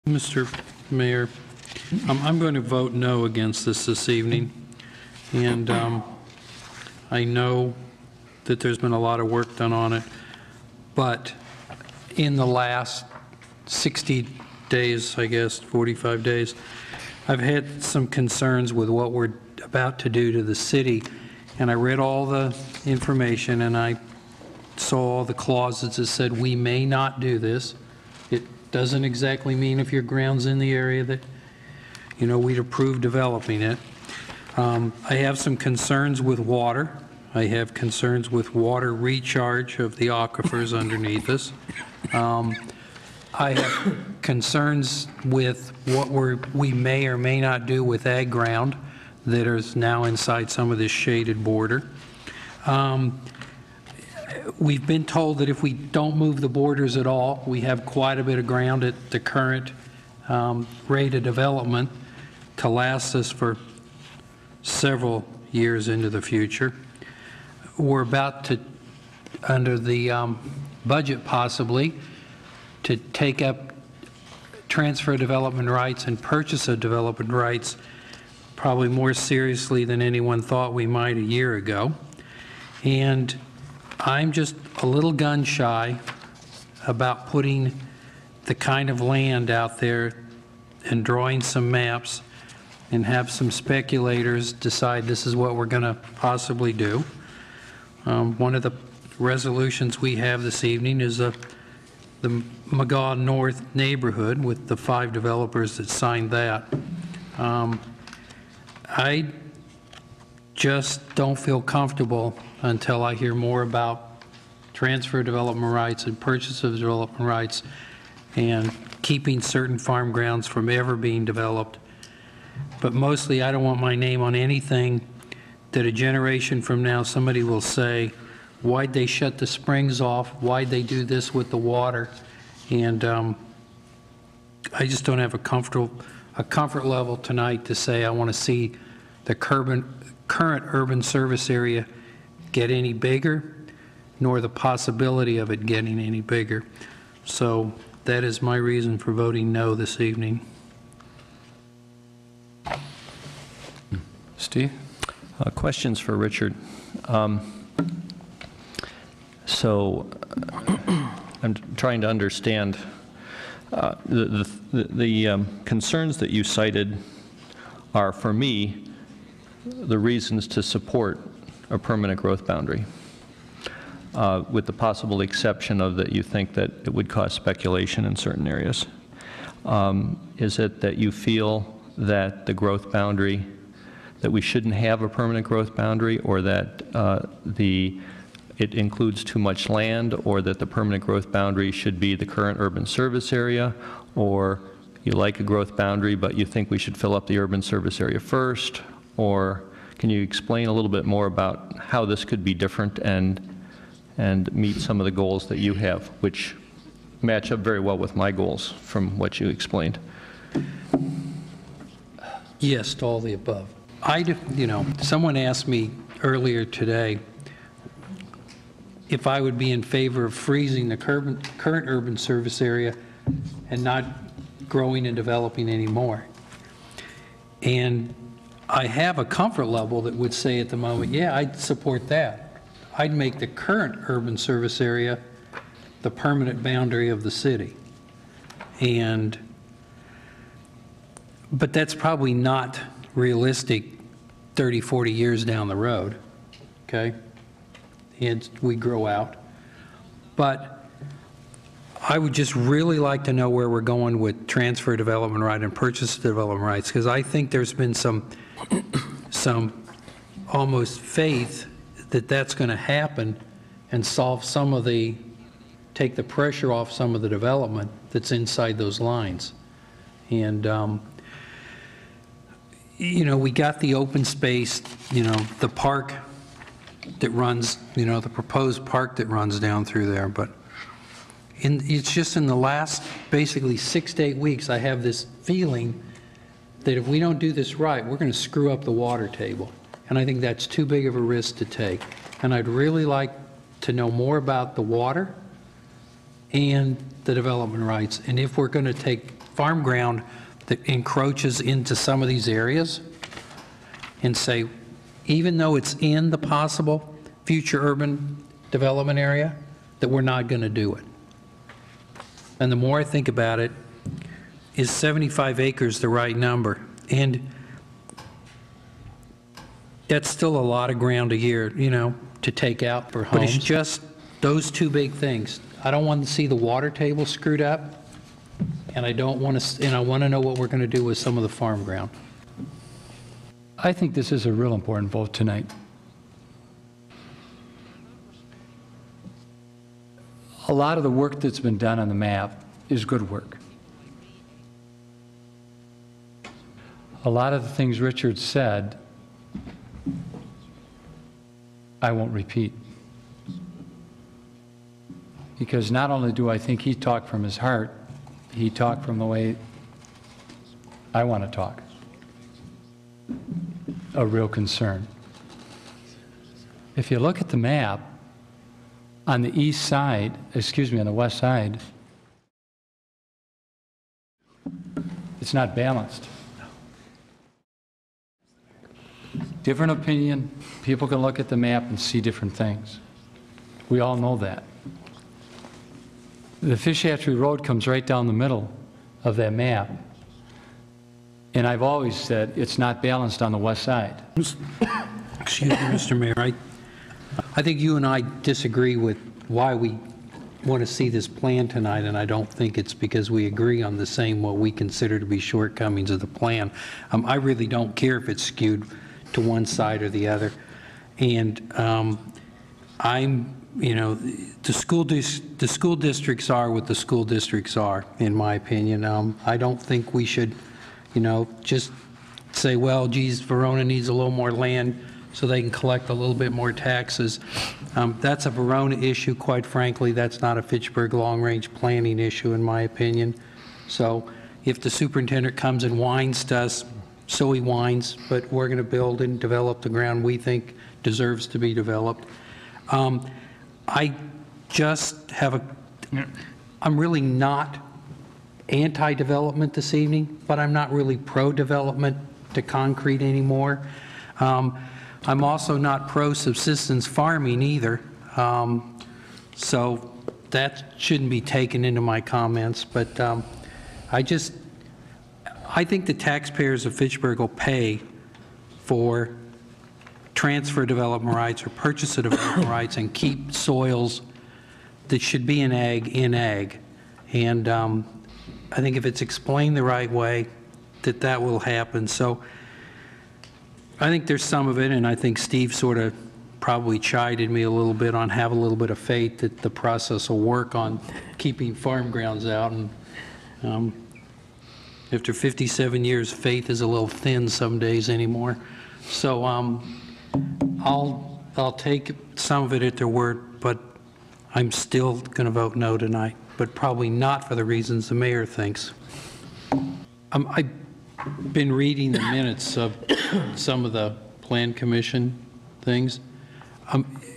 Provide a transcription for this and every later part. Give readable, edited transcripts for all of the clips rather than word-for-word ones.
Mr. Mayor, I'm going to vote no against this evening, and I know that there's been a lot of work done on it, but in the last 60 days, I guess, 45 days, I've had some concerns with what we're about to do to the city, and I read all the information, and I saw all the clauses that said we may not do this. It doesn't exactly mean if your ground's in the area that, you know, we'd approve developing it. I have some concerns with water. I have concerns with water recharge of the aquifers underneath us. I have concerns with what we may or may not do with ag ground that is now inside some of this shaded border. We've been told that if we don't move the borders at all, we have quite a bit of ground at the current rate of development to last us for several years into the future. We're about to, under the budget possibly, to take up transfer development rights and purchase of development rights probably more seriously than anyone thought we might a year ago. And I'm just a little gun shy about putting the kind of land out there and drawing some maps and have some speculators decide this is what we're going to possibly do. One of the resolutions we have this evening is the McGaw North neighborhood with the 5 developers that signed that. I just don't feel comfortable until I hear more about transfer development rights and purchase of development rights and keeping certain farm grounds from ever being developed. But mostly I don't want my name on anything that a generation from now somebody will say, why'd they shut the springs off? Why'd they do this with the water? And I just don't have a comfort level tonight to say I want to see the current urban service area get any bigger, nor the possibility of it getting any bigger. So that is my reason for voting no this evening. Steve? Questions for Richard. So I'm trying to understand the concerns that you cited are, for me, the reasons to support a permanent growth boundary, with the possible exception of that you think that it would cause speculation in certain areas. Is it that you feel that the growth boundary, that we shouldn't have a permanent growth boundary, or that it includes too much land, or that the permanent growth boundary should be the current urban service area, or you like a growth boundary but you think we should fill up the urban service area first? Or can you explain a little bit more about how this could be different and meet some of the goals that you have, which match up very well with my goals from what you explained? Yes, to all the above. You know, someone asked me earlier today if I would be in favor of freezing the current urban service area and not growing and developing anymore. And I have a comfort level that would say at the moment, yeah, I'd support that. I'd make the current urban service area the permanent boundary of the city. But that's probably not realistic 30, 40 years down the road, okay? And we grow out. But I would just really like to know where we're going with transfer development right and purchase development rights, because I think there's been some almost faith that that's going to happen and solve some of take the pressure off some of the development that's inside those lines. And you know, we got the open space, you know, the park that runs, you know, the proposed park that runs down through there, but it's just in the last basically 6 to 8 weeks I have this feeling that if we don't do this right, we're going to screw up the water table. And I think that's too big of a risk to take. And I'd really like to know more about the water and the development rights. And if we're going to take farm ground that encroaches into some of these areas and say, even though it's in the possible future urban development area, that we're not going to do it. And the more I think about it, is 75 acres the right number? And that's still a lot of ground a year, you know, to take out for homes. But it's just those two big things. I don't want to see the water table screwed up, and I don't want to, and I want to know what we're going to do with some of the farm ground. I think this is a real important vote tonight. A lot of the work that's been done on the map is good work. A lot of the things Richard said, I won't repeat. Because not only do I think he talked from his heart, he talked from the way I want to talk. A real concern. If you look at the map, on the east side, excuse me, on the west side, it's not balanced. Different opinion, people can look at the map and see different things. We all know that. The Fish Hatchery Road comes right down the middle of that map. And I've always said it's not balanced on the west side. Excuse me, Mr. Mayor. I think you and I disagree with why we want to see this plan tonight, and I don't think it's because we agree on the same what we consider to be shortcomings of the plan. I really don't care if it's skewed to one side or the other. And you know, the school districts are what the school districts are, in my opinion. I don't think we should, you know, just say, well, geez, Verona needs a little more land so they can collect a little bit more taxes. That's a Verona issue, quite frankly. That's not a Fitchburg long-range planning issue, in my opinion. So if the superintendent comes and whines to us, so he whines, but we're going to build and develop the ground we think deserves to be developed. I just have I'm really not anti-development this evening, but I'm not really pro-development to concrete anymore. I'm also not pro-subsistence farming either, so that shouldn't be taken into my comments, but I think the taxpayers of Fitchburg will pay for transfer development rights or purchase of development rights and keep soils that should be in ag. And I think if it's explained the right way, that will happen. So I think there's some of it, and I think Steve sort of probably chided me a little bit on have a little bit of faith that the process will work on keeping farm grounds out. And after 57 years, faith is a little thin some days anymore. So I'll take some of it at their word, but I'm still going to vote no tonight, but probably not for the reasons the mayor thinks. I've been reading the minutes of some of the Plan Commission things.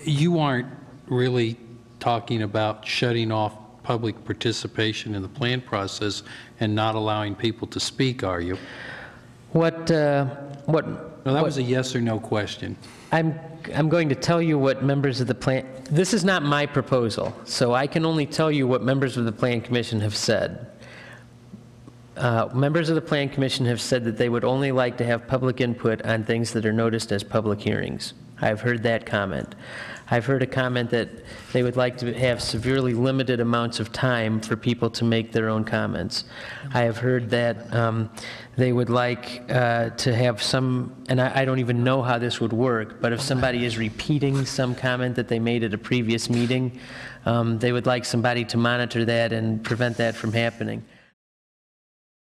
You aren't really talking about shutting off public participation in the plan process and not allowing people to speak, are you? No, that was a yes or no question. I'm going to tell you what members of the plan, this is not my proposal, so I can only tell you what members of the Plan Commission have said. Members of the Plan Commission have said that they would only like to have public input on things that are noticed as public hearings. I've heard that comment. I've heard a comment that they would like to have severely limited amounts of time for people to make their own comments. I have heard that they would like to have some, and I don't even know how this would work, but if somebody is repeating some comment that they made at a previous meeting, they would like somebody to monitor that and prevent that from happening.